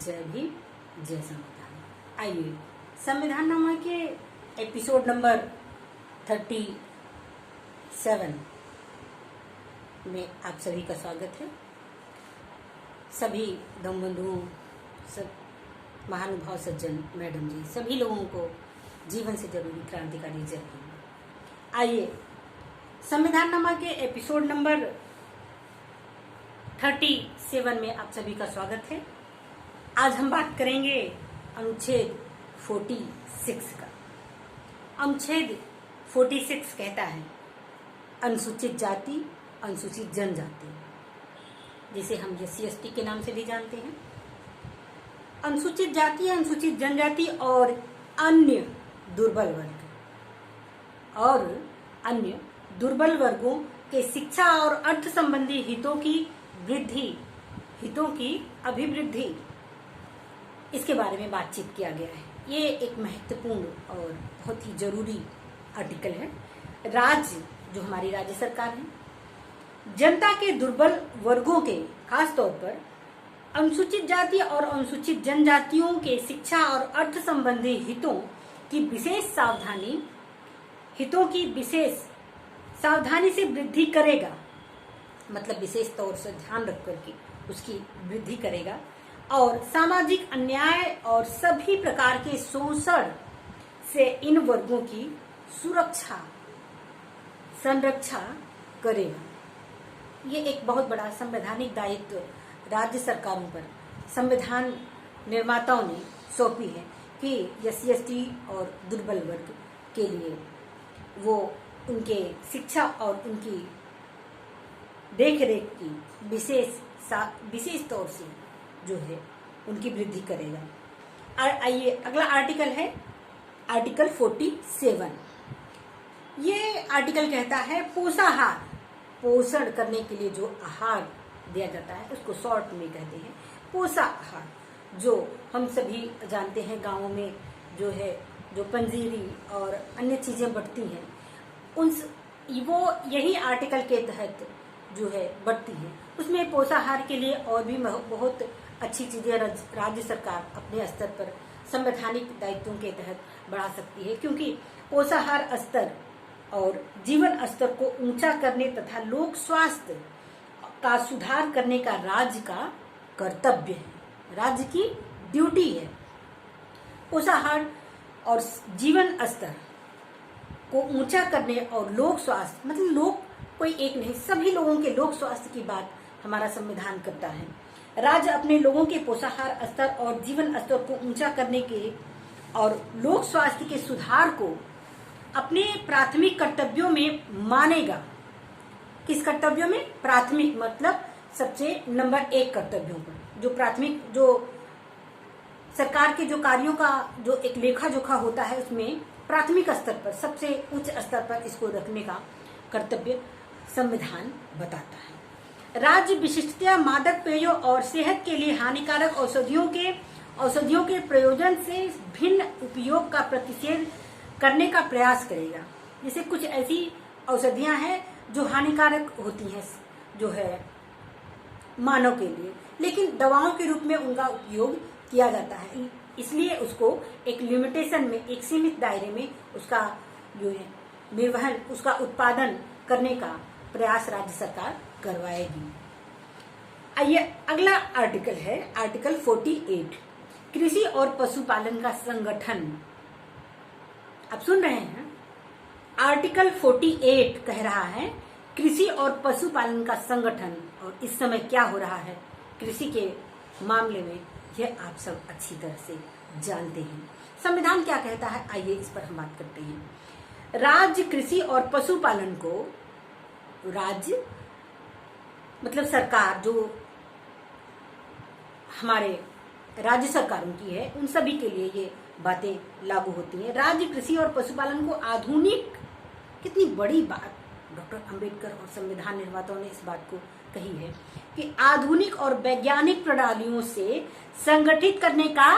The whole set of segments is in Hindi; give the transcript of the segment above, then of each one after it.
जय भीम, जय संविधान। आइए संविधान नामा के एपिसोड नंबर 37 में आप सभी का स्वागत है। सभी दम बंधुओं, सब महानुभाव सज्जन, मैडम जी, सभी लोगों को जीवन से जरूरी क्रांतिकारी जय भीम। आइए संविधान नामा के एपिसोड नंबर 37 में आप सभी का स्वागत है। आज हम बात करेंगे अनुच्छेद 46 का। अनुच्छेद 46 कहता है अनुसूचित जाति, अनुसूचित जनजाति, जिसे हम SC/ST के नाम से भी जानते हैं। अनुसूचित जाति, अनुसूचित जनजाति और अन्य दुर्बल वर्गों के शिक्षा और अर्थ संबंधी हितों की अभिवृद्धि, इसके बारे में बातचीत किया गया है। ये एक महत्वपूर्ण और बहुत ही जरूरी आर्टिकल है। राज्य, जो हमारी राज्य सरकार है, जनता के दुर्बल वर्गों के, खास तौर पर अनुसूचित जाति और अनुसूचित जनजातियों के शिक्षा और अर्थ संबंधी हितों की विशेष सावधानी से वृद्धि करेगा। मतलब विशेष तौर से ध्यान रख करके उसकी वृद्धि करेगा और सामाजिक अन्याय और सभी प्रकार के शोषण से इन वर्गों की संरक्षा करेगा। ये एक बहुत बड़ा संवैधानिक दायित्व राज्य सरकारों पर संविधान निर्माताओं ने सौंपी है कि SC/ST और दुर्बल वर्ग के लिए वो उनके शिक्षा और उनकी देखरेख की विशेष तौर से जो है उनकी वृद्धि करेगा। आइए अगला आर्टिकल है आर्टिकल 47। ये आर्टिकल कहता है पोषाहार, पोषण करने के लिए जो आहार दिया जाता है उसको शॉर्ट में कहते हैं पोषाहार। जो हम सभी जानते हैं गाँवों में जो है जो पंजीरी और अन्य चीजें बढ़ती हैं, वो यही आर्टिकल के तहत जो है बढ़ती है। उसमें पोषाहार के लिए और भी बहुत अच्छी चीजें राज्य सरकार अपने स्तर पर संवैधानिक दायित्वों के तहत बढ़ा सकती है, क्योंकि पोषाहार स्तर और जीवन स्तर को ऊंचा करने तथा लोक स्वास्थ्य का सुधार करने का राज्य का कर्तव्य है, राज्य की ड्यूटी है। पोषाहार और जीवन स्तर को ऊंचा करने और लोक स्वास्थ्य, मतलब लोग कोई एक नहीं, सभी लोगों के लोक स्वास्थ्य की बात हमारा संविधान करता है। राज्य अपने लोगों के पोषाहार स्तर और जीवन स्तर को ऊंचा करने के और लोक स्वास्थ्य के सुधार को अपने प्राथमिक कर्तव्यों में मानेगा। किस कर्तव्यों में? प्राथमिक मतलब सबसे नंबर 1 कर्तव्यों पर। जो प्राथमिक, जो सरकार के जो कार्यों का जो एक लेखा जोखा होता है, उसमें प्राथमिक स्तर पर, सबसे उच्च स्तर पर इसको रखने का कर्तव्य संविधान बताता है। राज्य विशिष्टतया मादक पेयों और सेहत के लिए हानिकारक औषधियों के प्रयोजन से भिन्न उपयोग का प्रतिषेध करने का प्रयास करेगा। जैसे कुछ ऐसी औषधियां हैं जो हानिकारक होती हैं जो है मानव के लिए, लेकिन दवाओं के रूप में उनका उपयोग किया जाता है, इसलिए उसको एक लिमिटेशन में, एक सीमित दायरे में उसका जो है निर्वहन, उसका उत्पादन करने का प्रयास राज्य सरकार करवाएगी। आइए अगला आर्टिकल है आर्टिकल 48, कृषि और पशुपालन का संगठन। आप सुन रहे हैं, आर्टिकल 48 कह रहा है कृषि और पशुपालन का संगठन। और इस समय क्या हो रहा है कृषि के मामले में, यह आप सब अच्छी तरह से जानते हैं। संविधान क्या कहता है, आइए इस पर हम बात करते हैं। राज्य कृषि और पशुपालन को, राज्य मतलब सरकार, जो हमारे राज्य सरकारों की है, उन सभी के लिए ये बातें लागू होती हैं। राज्य कृषि और पशुपालन को आधुनिक, कितनी बड़ी बात डॉक्टर अंबेडकर और संविधान निर्माताओं ने इस बात को कही है कि आधुनिक और वैज्ञानिक प्रणालियों से संगठित करने का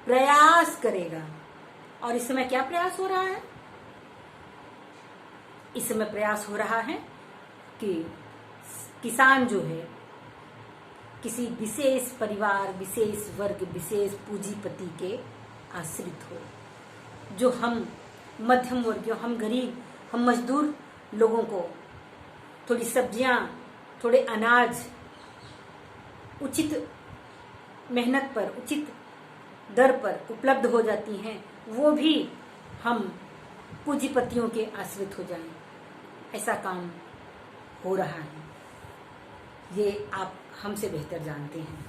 प्रयास करेगा। और इस समय क्या प्रयास हो रहा है? इस समय प्रयास हो रहा है कि किसान जो है किसी विशेष परिवार, विशेष वर्ग, विशेष पूंजीपति के आश्रित हो। जो हम मध्यम वर्गीय, हम गरीब, हम मजदूर लोगों को थोड़ी सब्जियां, थोड़े अनाज उचित मेहनत पर, उचित दर पर उपलब्ध हो जाती हैं, वो भी हम पूंजीपतियों के आश्रित हो जाएं, ऐसा काम हो रहा है। ये आप हमसे बेहतर जानते हैं।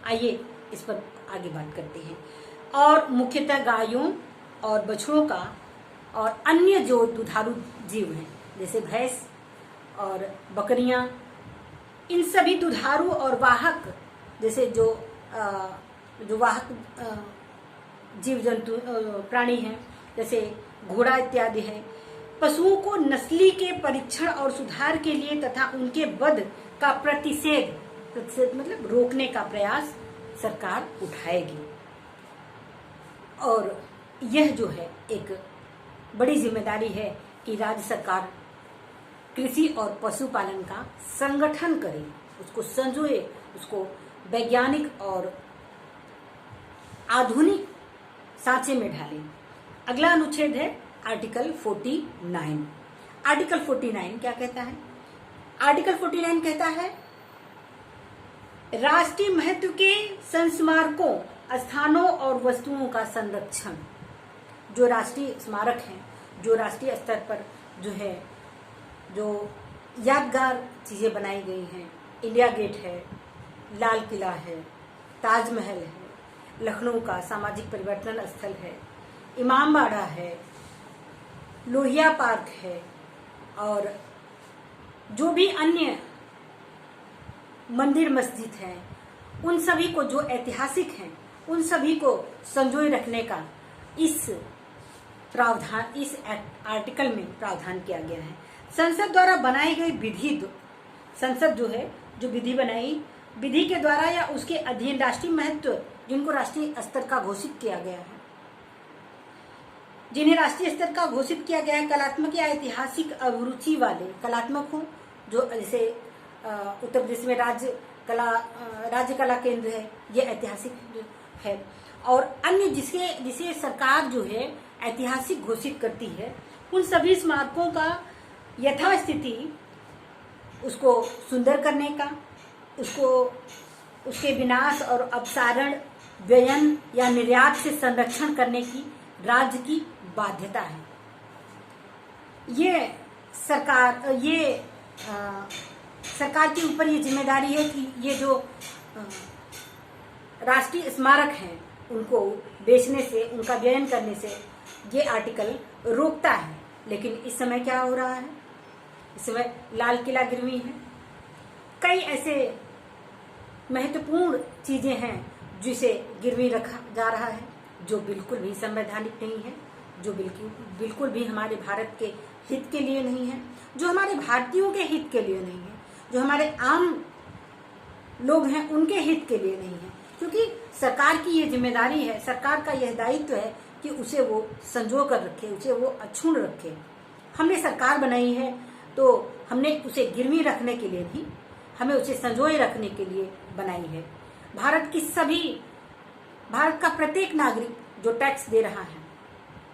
आइए इस पर आगे बात करते हैं। और मुख्यतः गायों और बछड़ों का और अन्य जो दुधारू जीव हैं जैसे भैंस और बकरियां, इन सभी दुधारू और वाहक जैसे जो वाहक जीव जंतु प्राणी हैं जैसे घोड़ा इत्यादि है, पशुओं को नस्ली के परीक्षण और सुधार के लिए तथा उनके वध का प्रतिषेध मतलब रोकने का प्रयास सरकार उठाएगी। और यह जो है एक बड़ी जिम्मेदारी है कि राज्य सरकार कृषि और पशुपालन का संगठन करे, उसको संजोए, उसको वैज्ञानिक और आधुनिक सांचे में ढाले। अगला अनुच्छेद है आर्टिकल 49। आर्टिकल 49 क्या कहता है? आर्टिकल 49 कहता है राष्ट्रीय महत्व के संस्मारकों, स्थानों और वस्तुओं का संरक्षण। जो राष्ट्रीय स्मारक हैं, जो राष्ट्रीय स्तर पर जो है, जो यादगार चीजें बनाई गई हैं, इंडिया गेट है, लाल किला है, ताजमहल है, लखनऊ का सामाजिक परिवर्तन स्थल है, इमामबाड़ा है, लोहिया पार्क है, और जो भी अन्य मंदिर मस्जिद हैं, उन सभी को जो ऐतिहासिक हैं, उन सभी को संजोए रखने का इस आर्टिकल में प्रावधान किया गया है। संसद द्वारा बनाई गई विधि, संसद जो है, जो विधि बनाई, विधि के द्वारा या उसके अधीन राष्ट्रीय महत्व जिनको राष्ट्रीय स्तर का घोषित किया गया है, जिन्हें राष्ट्रीय स्तर का घोषित किया गया है, कलात्मक या ऐतिहासिक अभिरुचि वाले, कलात्मक हो, जो जैसे उत्तर प्रदेश में राज्य कला केंद्र है, ये ऐतिहासिक है, और अन्य जिसे सरकार जो है ऐतिहासिक घोषित करती है, उन सभी स्मारकों का यथास्थिति उसको सुंदर करने का, उसके विनाश और अपसारण, व्ययन या निर्यात से संरक्षण करने की राज्य की बाध्यता है। ये सरकार के ऊपर ये जिम्मेदारी है कि ये जो राष्ट्रीय स्मारक हैं उनको बेचने से, उनका व्ययन करने से ये आर्टिकल रोकता है। लेकिन इस समय क्या हो रहा है? इस समय लाल किला गिरवी है, कई ऐसे महत्वपूर्ण चीजें हैं जिसे गिरवी रखा जा रहा है, जो बिल्कुल भी संवैधानिक नहीं है, जो बिल्कुल भी हमारे भारत के हित के लिए नहीं है, जो हमारे भारतीयों के हित के लिए नहीं है, जो हमारे आम लोग हैं उनके हित के लिए नहीं है। क्योंकि सरकार की ये जिम्मेदारी है, सरकार का यह दायित्व है कि उसे वो संजो कर रखे, उसे वो अक्षुण्ण रखे। हमने सरकार बनाई है तो हमने उसे गिरवी रखने के लिए नहीं, हमें उसे संजोए रखने के लिए बनाई है। भारत का प्रत्येक नागरिक जो टैक्स दे रहा है,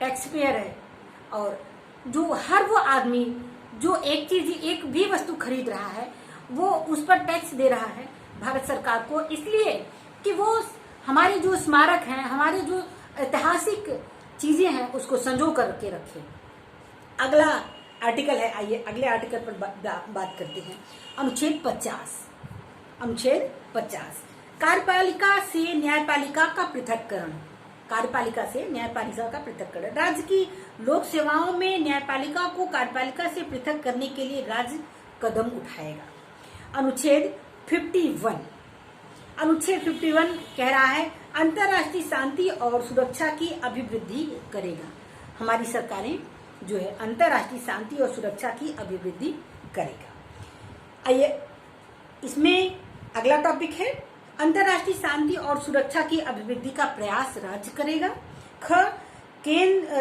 टैक्स पेयर है, और जो हर वो आदमी जो एक भी वस्तु खरीद रहा है, वो उस पर टैक्स दे रहा है भारत सरकार को, इसलिए कि वो हमारे जो स्मारक हैं, हमारे जो ऐतिहासिक चीजें हैं, उसको संजो करके रखे। अगला आर्टिकल है, आइए अगले आर्टिकल पर बात करते हैं। अनुच्छेद 50। अनुच्छेद 50 कार्यपालिका से न्यायपालिका का पृथक्करण। कार्यपालिका से न्यायपालिका का पृथक्करण। राज्य की लोक सेवाओं में न्यायपालिका को कार्यपालिका से पृथक करने के लिए राज्य कदम उठाएगा। अनुच्छेद 51। अनुच्छेद 51 कह रहा है अंतर्राष्ट्रीय शांति और सुरक्षा की अभिवृद्धि करेगा। हमारी सरकारें जो है अंतर्राष्ट्रीय शांति और सुरक्षा की अभिवृद्धि करेगा। आइए इसमें अगला टॉपिक है अंतर्राष्ट्रीय शांति और सुरक्षा की अभिवृद्धि का प्रयास राज्य करेगा।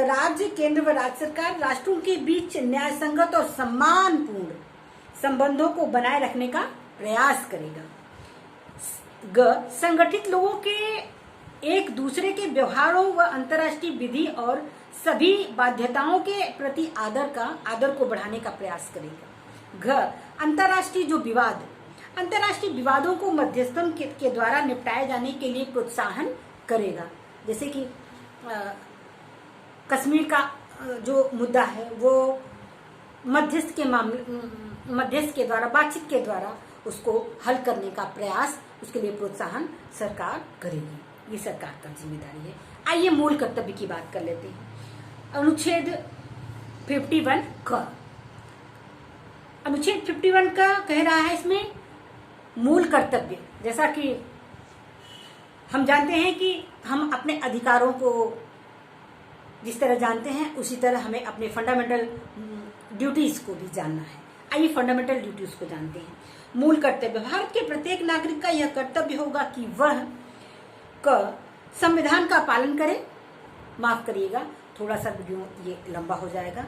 राज्य, केंद्र व राज्य सरकार राष्ट्रों के बीच न्याय संगत और सम्मानपूर्ण संबंधों को बनाए रखने का प्रयास करेगा। संगठित लोगों के एक दूसरे के व्यवहारों व अंतर्राष्ट्रीय विधि और सभी बाध्यताओं के प्रति आदर को बढ़ाने का प्रयास करेगा। अंतर्राष्ट्रीय विवादों को मध्यस्थों के द्वारा निपटाए जाने के लिए प्रोत्साहन करेगा। जैसे कि कश्मीर का जो मुद्दा है वो मध्यस्थ के द्वारा, बातचीत के द्वारा उसको हल करने का प्रयास, उसके लिए प्रोत्साहन सरकार करेगी। ये सरकार का जिम्मेदारी है। आइए मूल कर्तव्य की बात कर लेते हैं। अनुच्छेद 51 का कह रहा है इसमें मूल कर्तव्य, जैसा कि हम जानते हैं कि हम अपने अधिकारों को जिस तरह जानते हैं उसी तरह हमें अपने फंडामेंटल ड्यूटीज को भी जानना है। आइए फंडामेंटल ड्यूटीज को जानते हैं। मूल कर्तव्य, भारत के प्रत्येक नागरिक का यह कर्तव्य होगा कि वह संविधान का पालन करे। माफ करिएगा, थोड़ा सा वीडियो ये लंबा हो जाएगा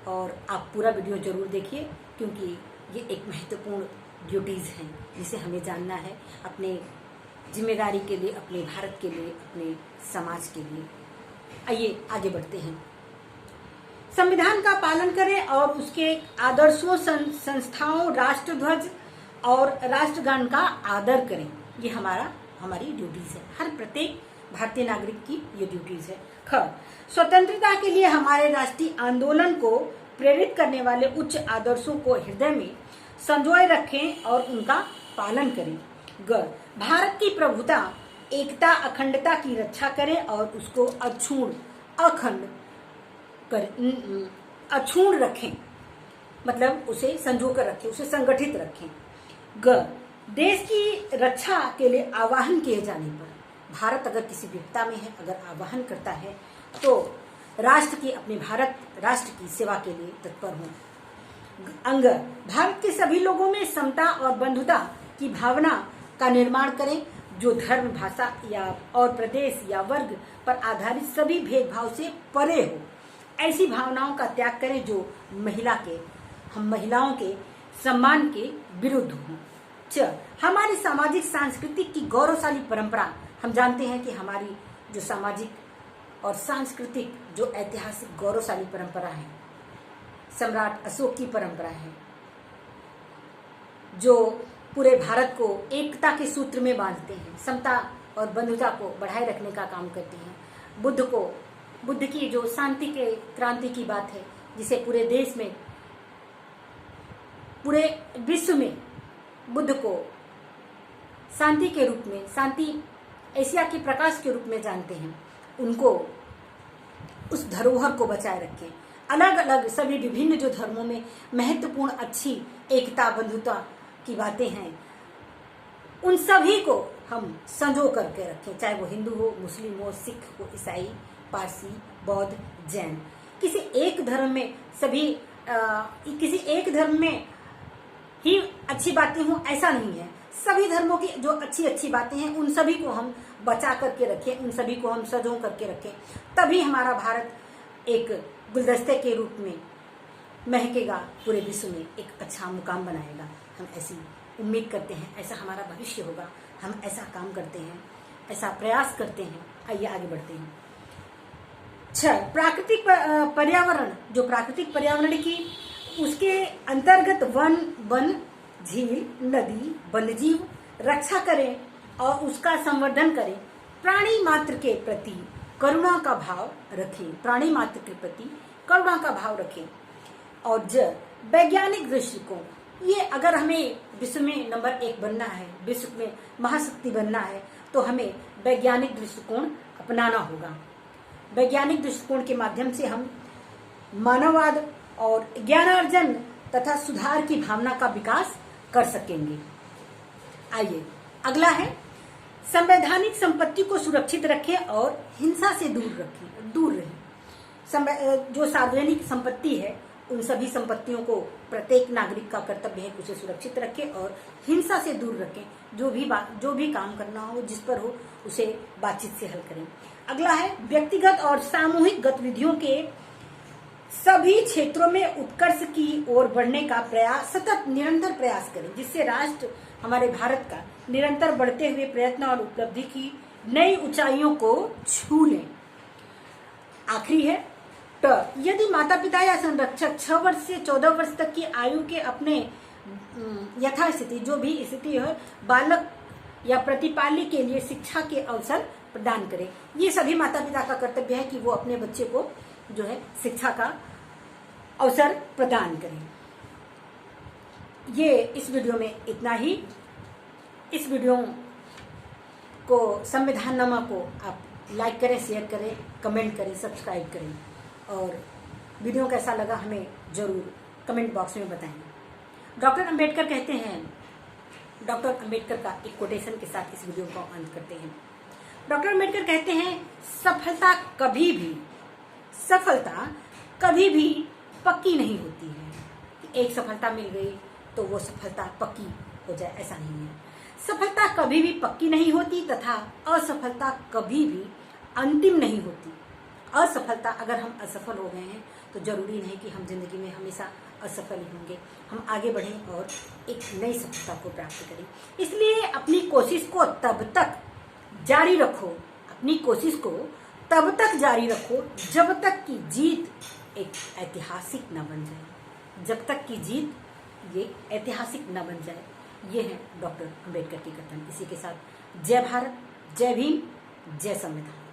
और आप पूरा वीडियो जरूर देखिए, क्योंकि ये एक महत्वपूर्ण ड्यूटीज हैं जिसे हमें जानना है अपने जिम्मेदारी के लिए, अपने भारत के लिए, अपने समाज के लिए। आइए आगे बढ़ते हैं। संविधान का पालन करें और उसके आदर्शों, संस्थाओं, राष्ट्रध्वज और राष्ट्रगान का आदर करें। ये हमारी ड्यूटीज है, हर प्रत्येक भारतीय नागरिक की ये ड्यूटीज है। स्वतंत्रता के लिए हमारे राष्ट्रीय आंदोलन को प्रेरित करने वाले उच्च आदर्शों को हृदय में संजोए रखें और उनका पालन करें। भारत की प्रभुता, एकता, अखंडता की रक्षा करें और उसको अक्षुण्ण रखें, मतलब उसे संजो कर रखें, उसे संगठित रखें। देश की रक्षा के लिए आह्वान किए जाने पर, भारत अगर किसी विपदा में है, अगर आह्वान करता है तो अपने भारत राष्ट्र की सेवा के लिए तत्पर हों। भारत के सभी लोगों में समता और बंधुता की भावना का निर्माण करें, जो धर्म, भाषा या और प्रदेश या वर्ग पर आधारित सभी भेदभाव से परे हो। ऐसी भावनाओं का त्याग करें जो महिलाओं के सम्मान के विरुद्ध हो। हमारी सामाजिक सांस्कृतिक की गौरवशाली परंपरा, हम जानते हैं कि हमारी जो सामाजिक और सांस्कृतिक जो ऐतिहासिक गौरवशाली परंपरा है, सम्राट अशोक की परंपरा है, जो पूरे भारत को एकता के सूत्र में बांधते हैं, समता और बंधुता को बढ़ाए रखने का काम करते हैं। बुद्ध की जो शांति के क्रांति की बात है, जिसे पूरे देश में, पूरे विश्व में बुद्ध को शांति के रूप में, शांति एशिया के प्रकाश के रूप में जानते हैं, उनको उस धरोहर को बचाए रखें। अलग अलग सभी विभिन्न जो धर्मों में महत्वपूर्ण अच्छी एकता, बंधुता की बातें हैं, उन सभी को हम संजो करके रखें, चाहे वो हिंदू हो, मुस्लिम हो, सिख हो, ईसाई, पारसी, बौद्ध, जैन। किसी एक धर्म में ही अच्छी बातें हों ऐसा नहीं है। सभी धर्मों की जो अच्छी बातें हैं उन सभी को हम बचा करके रखें, उन सभी को हम संजो करके रखें, तभी हमारा भारत एक गुलदस्ते के रूप में महकेगा, पूरे विश्व में एक अच्छा मुकाम बनाएगा। हम ऐसी उम्मीद करते हैं, ऐसा हमारा भविष्य होगा। हम ऐसा काम करते हैं, ऐसा प्रयास करते हैं। आइए आगे बढ़ते हैं। प्राकृतिक पर्यावरण, जो प्राकृतिक पर्यावरण की उसके अंतर्गत वन, झील, नदी, वन्यजीव रक्षा करें और उसका संवर्धन करें। प्राणी मात्र के प्रति करुणा का भाव रखें। और वैज्ञानिक दृष्टिकोण, ये अगर हमें विश्व में नंबर 1 बनना है, विश्व में महाशक्ति बनना है, तो हमें वैज्ञानिक दृष्टिकोण अपनाना होगा। वैज्ञानिक दृष्टिकोण के माध्यम से हम मानववाद और ज्ञानार्जन तथा सुधार की भावना का विकास कर सकेंगे। आइए अगला है, संवैधानिक संपत्ति को सुरक्षित रखें और हिंसा से दूर रहें। जो सार्वजनिक संपत्ति है, उन सभी संपत्तियों को प्रत्येक नागरिक का कर्तव्य है कि उसे सुरक्षित रखें और हिंसा से दूर रखें। जो भी काम करना हो, जिस पर हो, उसे बातचीत से हल करें। अगला है, व्यक्तिगत और सामूहिक गतिविधियों के सभी क्षेत्रों में उत्कर्ष की ओर बढ़ने का सतत निरंतर प्रयास करें, जिससे राष्ट्र, हमारे भारत का निरंतर बढ़ते हुए प्रयत्न और उपलब्धि की नई ऊंचाइयों को छू लें। आखिरी है यदि माता पिता या संरक्षक 6 वर्ष से 14 वर्ष तक की आयु के अपने यथास्थिति जो भी स्थिति है बालक या प्रतिपाली के लिए शिक्षा के अवसर प्रदान करें। ये सभी माता पिता का कर्तव्य है कि वो अपने बच्चे को जो है शिक्षा का अवसर प्रदान करें। ये इस वीडियो में इतना ही। इस वीडियो को संविधाननामा को आप लाइक करें, शेयर करें, कमेंट करें, सब्सक्राइब करें और वीडियो कैसा लगा हमें जरूर कमेंट बॉक्स में बताएं। डॉक्टर अंबेडकर कहते हैं, डॉक्टर अंबेडकर का एक कोटेशन के साथ इस वीडियो को अंत करते हैं। डॉक्टर अंबेडकर कहते हैं सफलता कभी भी पक्की नहीं होती है। एक सफलता मिल गई तो वो सफलता पक्की हो जाए, ऐसा नहीं है। सफलता कभी भी पक्की नहीं होती तथा असफलता कभी भी अंतिम नहीं होती। असफलता, अगर हम असफल हो गए हैं तो जरूरी नहीं कि हम जिंदगी में हमेशा असफल ही होंगे। हम आगे बढ़ें और एक नई सफलता को प्राप्त करें। इसलिए अपनी कोशिश को तब तक जारी रखो, अपनी कोशिश को तब तक जारी रखो जब तक कि जीत एक ऐतिहासिक न बन जाए, जब तक कि जीत ये ऐतिहासिक न बन जाए। ये है डॉक्टर अंबेडकर की कथन। इसी के साथ जय भारत, जय भीम, जय संविधान।